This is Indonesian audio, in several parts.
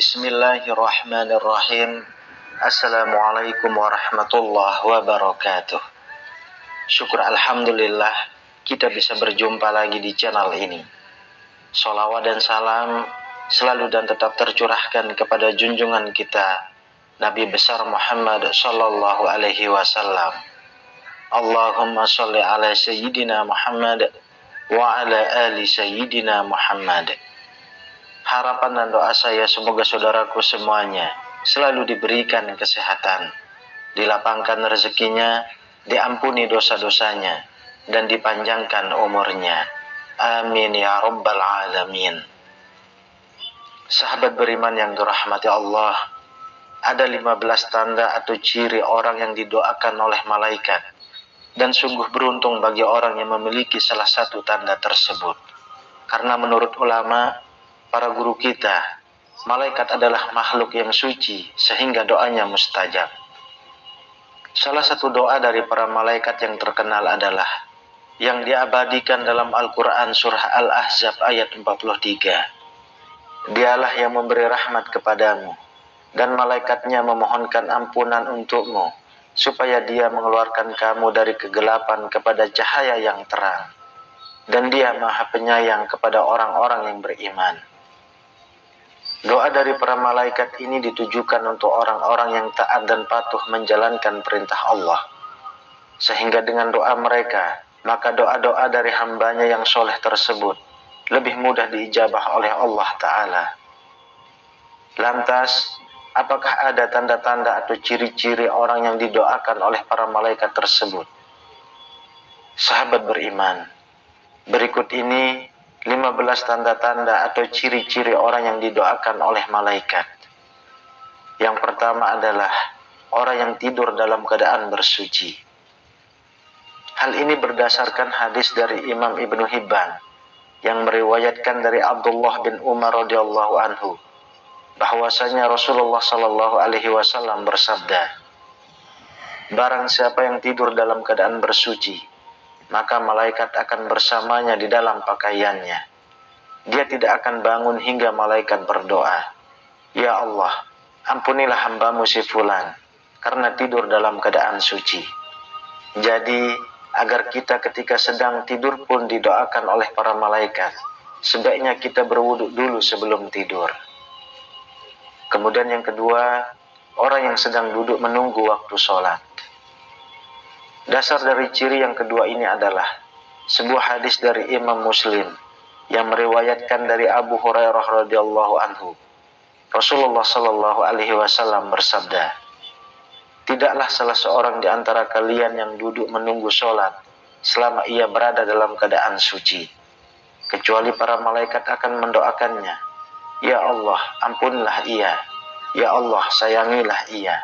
Bismillahirrahmanirrahim. Assalamualaikum warahmatullahi wabarakatuh. Syukur alhamdulillah kita bisa berjumpa lagi di channel ini. Sholawat dan salam selalu dan tetap tercurahkan kepada junjungan kita Nabi besar Muhammad sallallahu alaihi wasallam. Allahumma sholli ala sayyidina Muhammad wa ala ali sayyidina Muhammad. Harapan dan doa saya semoga saudaraku semuanya selalu diberikan kesehatan, dilapangkan rezekinya, diampuni dosa-dosanya, dan dipanjangkan umurnya. Amin ya rabbal alamin. Sahabat beriman yang dirahmati Allah, ada 15 tanda atau ciri orang yang didoakan oleh malaikat, dan sungguh beruntung bagi orang yang memiliki salah satu tanda tersebut. Karena menurut ulama, para guru kita, malaikat adalah makhluk yang suci sehingga doanya mustajab. Salah satu doa dari para malaikat yang terkenal adalah yang diabadikan dalam Al-Quran surah Al-Ahzab ayat 43. Dialah yang memberi rahmat kepadamu, dan malaikatnya memohonkan ampunan untukmu, supaya dia mengeluarkan kamu dari kegelapan kepada cahaya yang terang. Dan dia maha penyayang kepada orang-orang yang beriman. Doa dari para malaikat ini ditujukan untuk orang-orang yang taat dan patuh menjalankan perintah Allah. Sehingga dengan doa mereka, maka doa-doa dari hambanya yang soleh tersebut lebih mudah diijabah oleh Allah Ta'ala. Lantas, apakah ada tanda-tanda atau ciri-ciri orang yang didoakan oleh para malaikat tersebut? Sahabat beriman, berikut ini 15 tanda-tanda atau ciri-ciri orang yang didoakan oleh malaikat. Yang pertama adalah orang yang tidur dalam keadaan bersuci. Hal ini berdasarkan hadis dari Imam Ibnu Hibban yang meriwayatkan dari Abdullah bin Umar radhiyallahu anhu bahwasanya Rasulullah sallallahu alaihi wasallam bersabda, barang siapa yang tidur dalam keadaan bersuci, maka malaikat akan bersamanya di dalam pakaiannya. Dia tidak akan bangun hingga malaikat berdoa, ya Allah, ampunilah hambamu si fulan, karena tidur dalam keadaan suci. Jadi, agar kita ketika sedang tidur pun didoakan oleh para malaikat, sebaiknya kita berwudu dulu sebelum tidur. Kemudian yang kedua, orang yang sedang duduk menunggu waktu sholat. Dasar dari ciri yang kedua ini adalah sebuah hadis dari Imam Muslim yang meriwayatkan dari Abu Hurairah radhiyallahu anhu. Rasulullah sallallahu alaihi wasallam bersabda, tidaklah salah seorang di antara kalian yang duduk menunggu sholat selama ia berada dalam keadaan suci, kecuali para malaikat akan mendoakannya, ya Allah, ampunilah ia, ya Allah, sayangilah ia.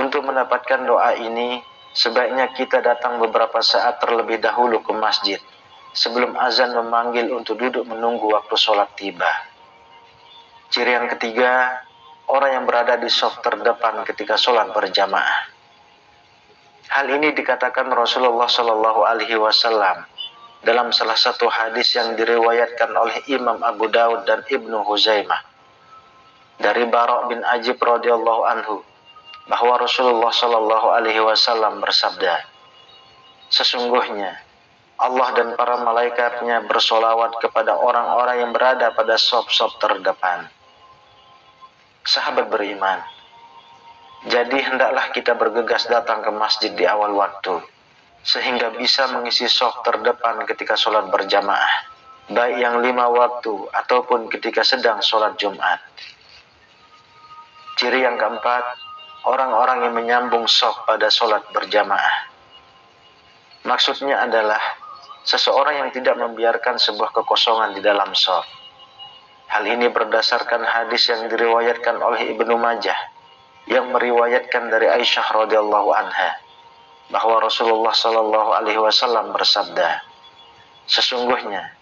Untuk mendapatkan doa ini, sebaiknya kita datang beberapa saat terlebih dahulu ke masjid sebelum azan memanggil untuk duduk menunggu waktu sholat tiba. Ciri yang ketiga, orang yang berada di shaf terdepan ketika sholat berjamaah. Hal ini dikatakan Rasulullah Shallallahu Alaihi Wasallam dalam salah satu hadis yang diriwayatkan oleh Imam Abu Daud dan Ibnu Huzaimah dari Bara' bin Ajib radhiyallahu anhu, bahwa Rasulullah Shallallahu Alaihi Wasallam bersabda, sesungguhnya Allah dan para malaikatnya bersolawat kepada orang-orang yang berada pada shaf-shaf terdepan. Sahabat beriman, jadi hendaklah kita bergegas datang ke masjid di awal waktu, sehingga bisa mengisi shaf terdepan ketika sholat berjamaah, baik yang 5 waktu ataupun ketika sedang sholat Jumat. Ciri yang keempat, orang-orang yang menyambung shaf pada sholat berjamaah. Maksudnya adalah seseorang yang tidak membiarkan sebuah kekosongan di dalam shaf. Hal ini berdasarkan hadis yang diriwayatkan oleh Ibnu Majah yang meriwayatkan dari Aisyah radhiyallahu anha bahwa Rasulullah sallallahu alaihi wasallam bersabda, sesungguhnya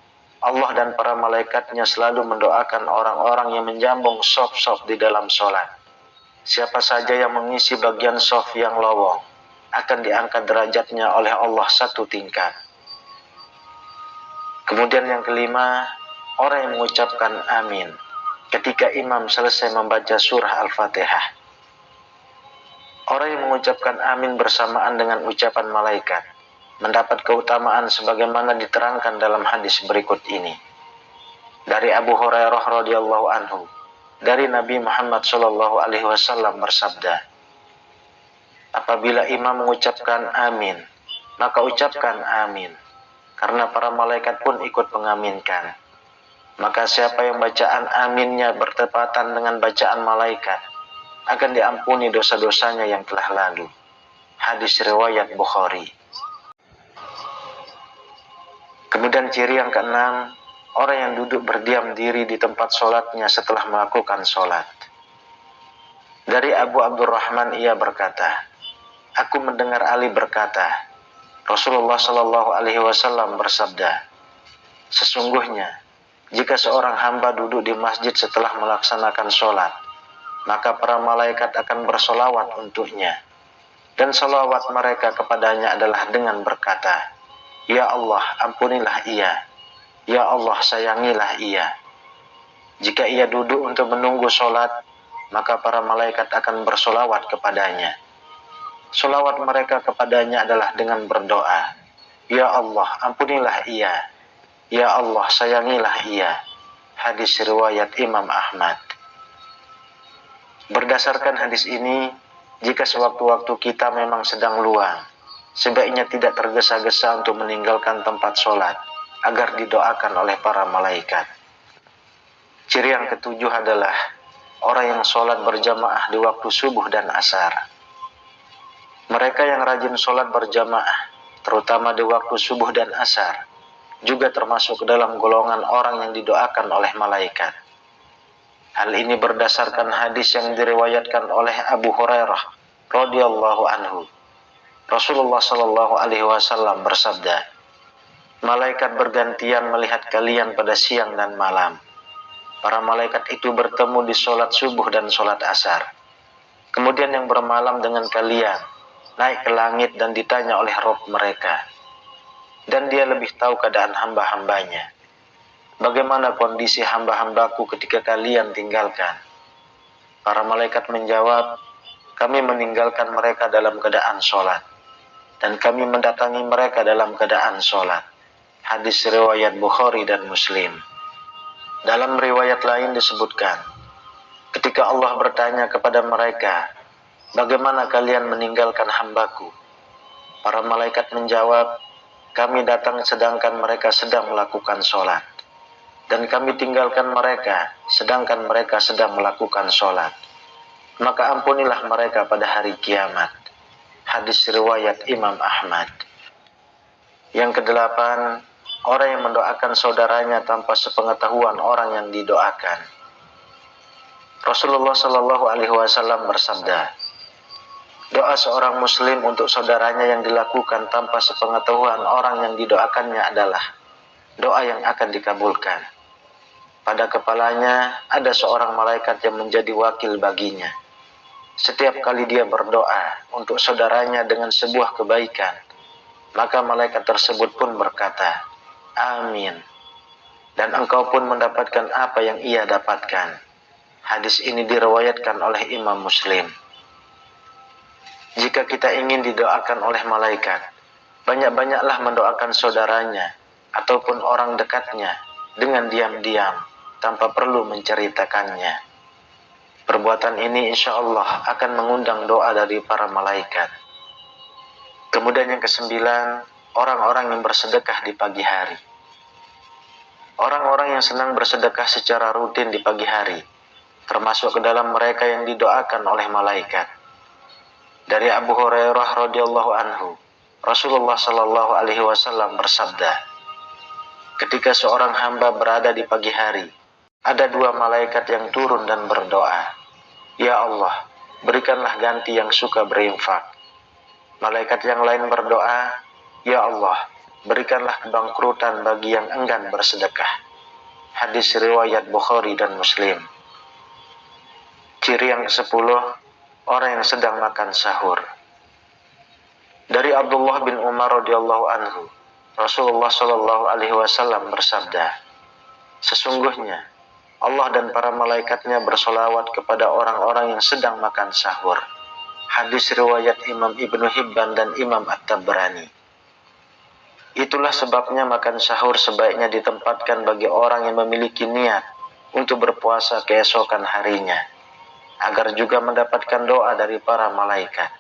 Allah dan para malaikatnya selalu mendoakan orang-orang yang menjambung shaf-shaf di dalam sholat. Siapa saja yang mengisi bagian shaf yang lowong akan diangkat derajatnya oleh Allah 1 tingkat. Kemudian yang kelima, orang yang mengucapkan amin ketika imam selesai membaca surah Al-Fatihah. Orang yang mengucapkan amin bersamaan dengan ucapan malaikat mendapat keutamaan sebagaimana diterangkan dalam hadis berikut ini. Dari Abu Hurairah radhiyallahu anhu, dari Nabi Muhammad sallallahu alaihi wasallam bersabda, apabila imam mengucapkan amin, maka ucapkan amin, karena para malaikat pun ikut mengaminkan. Maka siapa yang bacaan aminnya bertepatan dengan bacaan malaikat, akan diampuni dosa-dosanya yang telah lalu. Hadis riwayat Bukhari. Kemudian ciri yang keenam, orang yang duduk berdiam diri di tempat sholatnya setelah melakukan sholat. Dari Abu Abdurrahman ia berkata, aku mendengar Ali berkata, Rasulullah Shallallahu Alaihi Wasallam bersabda, sesungguhnya jika seorang hamba duduk di masjid setelah melaksanakan sholat, maka para malaikat akan bersolawat untuknya, dan solawat mereka kepadanya adalah dengan berkata, ya Allah ampunilah ia, ya Allah sayangilah ia. Jika ia duduk untuk menunggu sholat, maka para malaikat akan bersolawat kepadanya. Solawat mereka kepadanya adalah dengan berdoa, ya Allah ampunilah ia, ya Allah sayangilah ia. Hadis riwayat Imam Ahmad. Berdasarkan hadis ini, jika sewaktu-waktu kita memang sedang luang, sebaiknya tidak tergesa-gesa untuk meninggalkan tempat sholat, agar didoakan oleh para malaikat. Ciri yang ketujuh adalah orang yang sholat berjamaah di waktu subuh dan asar. Mereka yang rajin sholat berjamaah, terutama di waktu subuh dan asar, juga termasuk ke dalam golongan orang yang didoakan oleh malaikat. Hal ini berdasarkan hadis yang diriwayatkan oleh Abu Hurairah radhiyallahu anhu. Rasulullah Shallallahu Alaihi Wasallam bersabda, malaikat bergantian melihat kalian pada siang dan malam. Para malaikat itu bertemu di sholat subuh dan sholat asar. Kemudian yang bermalam dengan kalian naik ke langit dan ditanya oleh Rabb mereka. Dan dia lebih tahu keadaan hamba-hambanya. Bagaimana kondisi hamba-hambaku ketika kalian tinggalkan? Para malaikat menjawab, kami meninggalkan mereka dalam keadaan sholat, dan kami mendatangi mereka dalam keadaan sholat. Hadis riwayat Bukhari dan Muslim. Dalam riwayat lain disebutkan, ketika Allah bertanya kepada mereka, bagaimana kalian meninggalkan hambaku? Para malaikat menjawab, kami datang sedangkan mereka sedang melakukan sholat, dan kami tinggalkan mereka sedangkan mereka sedang melakukan sholat. Maka ampunilah mereka pada hari kiamat. Hadis riwayat Imam Ahmad. Yang kedelapan, orang yang mendoakan saudaranya tanpa sepengetahuan orang yang didoakan. Rasulullah Shallallahu Alaihi Wasallam bersabda, doa seorang muslim untuk saudaranya yang dilakukan tanpa sepengetahuan orang yang didoakannya adalah doa yang akan dikabulkan. Pada kepalanya ada seorang malaikat yang menjadi wakil baginya. Setiap kali dia berdoa untuk saudaranya dengan sebuah kebaikan, maka malaikat tersebut pun berkata, amin. Dan engkau pun mendapatkan apa yang ia dapatkan. Hadis ini diriwayatkan oleh Imam Muslim. Jika kita ingin didoakan oleh malaikat, banyak-banyaklah mendoakan saudaranya ataupun orang dekatnya dengan diam-diam tanpa perlu menceritakannya. Perbuatan ini insya Allah akan mengundang doa dari para malaikat. Kemudian yang kesembilan, orang-orang yang bersedekah di pagi hari. Orang-orang yang senang bersedekah secara rutin di pagi hari, termasuk ke dalam mereka yang didoakan oleh malaikat. Dari Abu Hurairah radhiyallahu anhu, Rasulullah Shallallahu Alaihi Wasallam bersabda, ketika seorang hamba berada di pagi hari, ada dua malaikat yang turun dan berdoa, ya Allah, berikanlah ganti yang suka berinfak. Malaikat yang lain berdoa, ya Allah, berikanlah kebangkrutan bagi yang enggan bersedekah. Hadis riwayat Bukhari dan Muslim. Ciri yang ke-10, orang yang sedang makan sahur. Dari Abdullah bin Umar radhiyallahu anhu, Rasulullah Shallallahu Alaihi Wasallam bersabda, sesungguhnya Allah dan para malaikatnya bersolawat kepada orang-orang yang sedang makan sahur. Hadis riwayat Imam Ibnu Hibban dan Imam At-Tabrani. Itulah sebabnya makan sahur sebaiknya ditempatkan bagi orang yang memiliki niat untuk berpuasa keesokan harinya, agar juga mendapatkan doa dari para malaikat.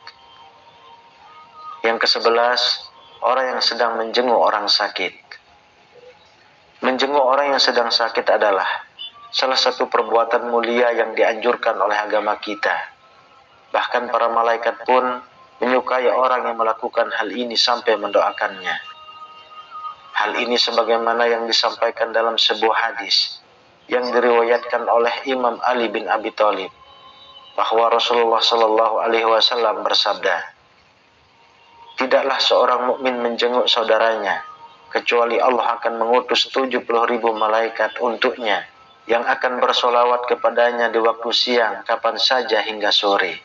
Yang ke-11, orang yang sedang menjenguk orang sakit. Menjenguk orang yang sedang sakit adalah salah satu perbuatan mulia yang dianjurkan oleh agama kita. Bahkan para malaikat pun menyukai orang yang melakukan hal ini sampai mendoakannya. Hal ini sebagaimana yang disampaikan dalam sebuah hadis yang diriwayatkan oleh Imam Ali bin Abi Thalib, bahwa Rasulullah Shallallahu Alaihi Wasallam bersabda, tidaklah seorang mukmin menjenguk saudaranya kecuali Allah akan mengutus 70.000 malaikat untuknya yang akan bersolawat kepadanya di waktu siang kapan saja hingga sore,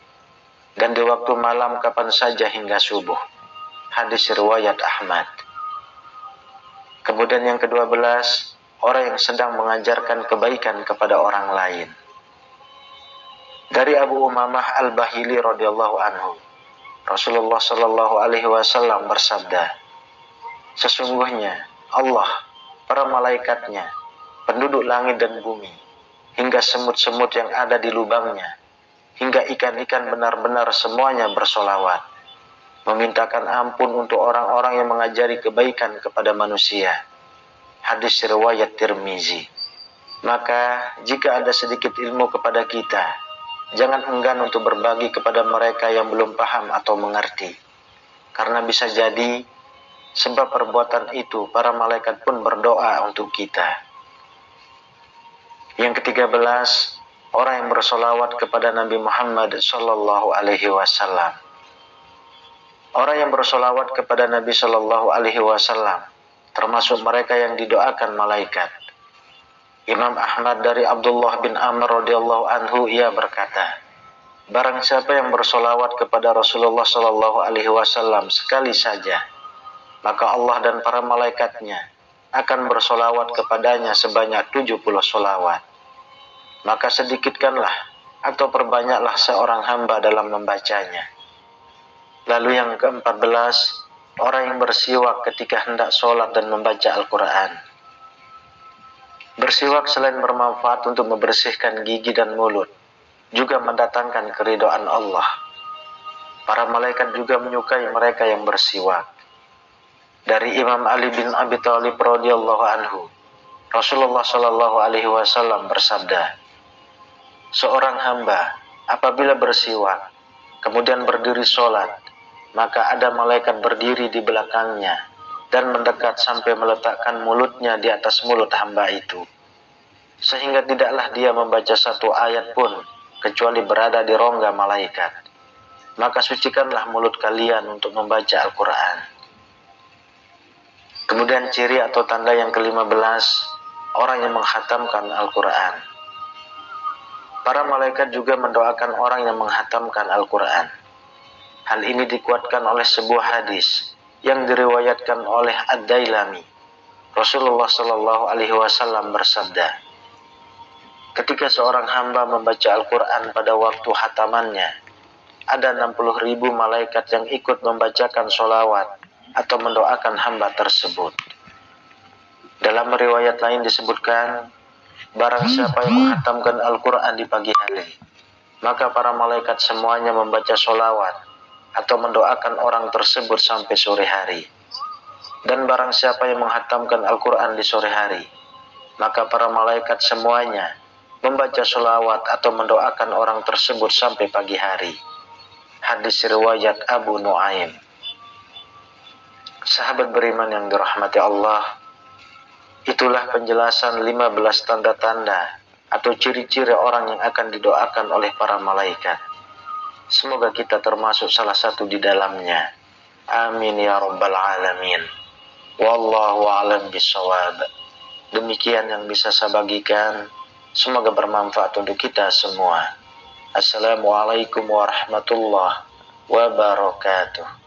dan di waktu malam kapan saja hingga subuh. Hadis riwayat Ahmad. Kemudian yang ke-12, orang yang sedang mengajarkan kebaikan kepada orang lain. Dari Abu Umamah Al-Bahili radhiyallahu anhu, Rasulullah Shallallahu Alaihi Wasallam bersabda, sesungguhnya Allah, para malaikatnya, penduduk langit dan bumi, hingga semut-semut yang ada di lubangnya, hingga ikan-ikan benar-benar semuanya bersolawat, memintakan ampun untuk orang-orang yang mengajari kebaikan kepada manusia. Hadis riwayat Tirmizi. Maka jika ada sedikit ilmu kepada kita, jangan enggan untuk berbagi kepada mereka yang belum paham atau mengerti, karena bisa jadi sebab perbuatan itu para malaikat pun berdoa untuk kita. Yang ke-13, orang yang bersolawat kepada Nabi Muhammad Sallallahu Alaihi Wasallam. Orang yang bersolawat kepada Nabi Sallallahu Alaihi Wasallam termasuk mereka yang didoakan malaikat. Imam Ahmad dari Abdullah bin Amr radhiyallahu anhu, ia berkata, barang siapa yang bersolawat kepada Rasulullah Sallallahu Alaihi Wasallam sekali saja, maka Allah dan para malaikatnya akan bersolawat kepadanya sebanyak 70 solawat. Maka sedikitkanlah atau perbanyaklah seorang hamba dalam membacanya. Lalu yang ke-14, orang yang bersiwak ketika hendak sholat dan membaca Al-Quran. Bersiwak selain bermanfaat untuk membersihkan gigi dan mulut, juga mendatangkan keridhaan Allah. Para malaikat juga menyukai mereka yang bersiwak. Dari Imam Ali bin Abi Thalib radhiyallahu anhu, Rasulullah Shallallahu Alaihi Wasallam bersabda, seorang hamba apabila bersiwak kemudian berdiri sholat, maka ada malaikat berdiri di belakangnya dan mendekat sampai meletakkan mulutnya di atas mulut hamba itu, sehingga tidaklah dia membaca satu ayat pun kecuali berada di rongga malaikat. Maka sucikanlah mulut kalian untuk membaca Al-Quran. Kemudian ciri atau tanda yang ke-15, orang yang menghatamkan Al-Quran. Para malaikat juga mendoakan orang yang menghatamkan Al-Quran. Hal ini dikuatkan oleh sebuah hadis yang diriwayatkan oleh Ad-Dailami. Rasulullah Shallallahu Alaihi Wasallam bersabda, ketika seorang hamba membaca Al-Quran pada waktu hatamannya, ada 60.000 malaikat yang ikut membacakan sholawat atau mendoakan hamba tersebut. Dalam riwayat lain disebutkan, barang siapa yang menghatamkan Al-Quran di pagi hari, maka para malaikat semuanya membaca sholawat atau mendoakan orang tersebut sampai sore hari. Dan barang siapa yang menghatamkan Al-Quran di sore hari, maka para malaikat semuanya membaca sholawat atau mendoakan orang tersebut sampai pagi hari. Hadis riwayat Abu Nuaim. Sahabat beriman yang dirahmati Allah, itulah penjelasan 15 tanda-tanda atau ciri-ciri orang yang akan didoakan oleh para malaikat. Semoga kita termasuk salah satu di dalamnya. Amin ya rabbal alamin. Wallahu a'lam bishawab. Demikian yang bisa saya bagikan. Semoga bermanfaat untuk kita semua. Assalamualaikum warahmatullahi wabarakatuh.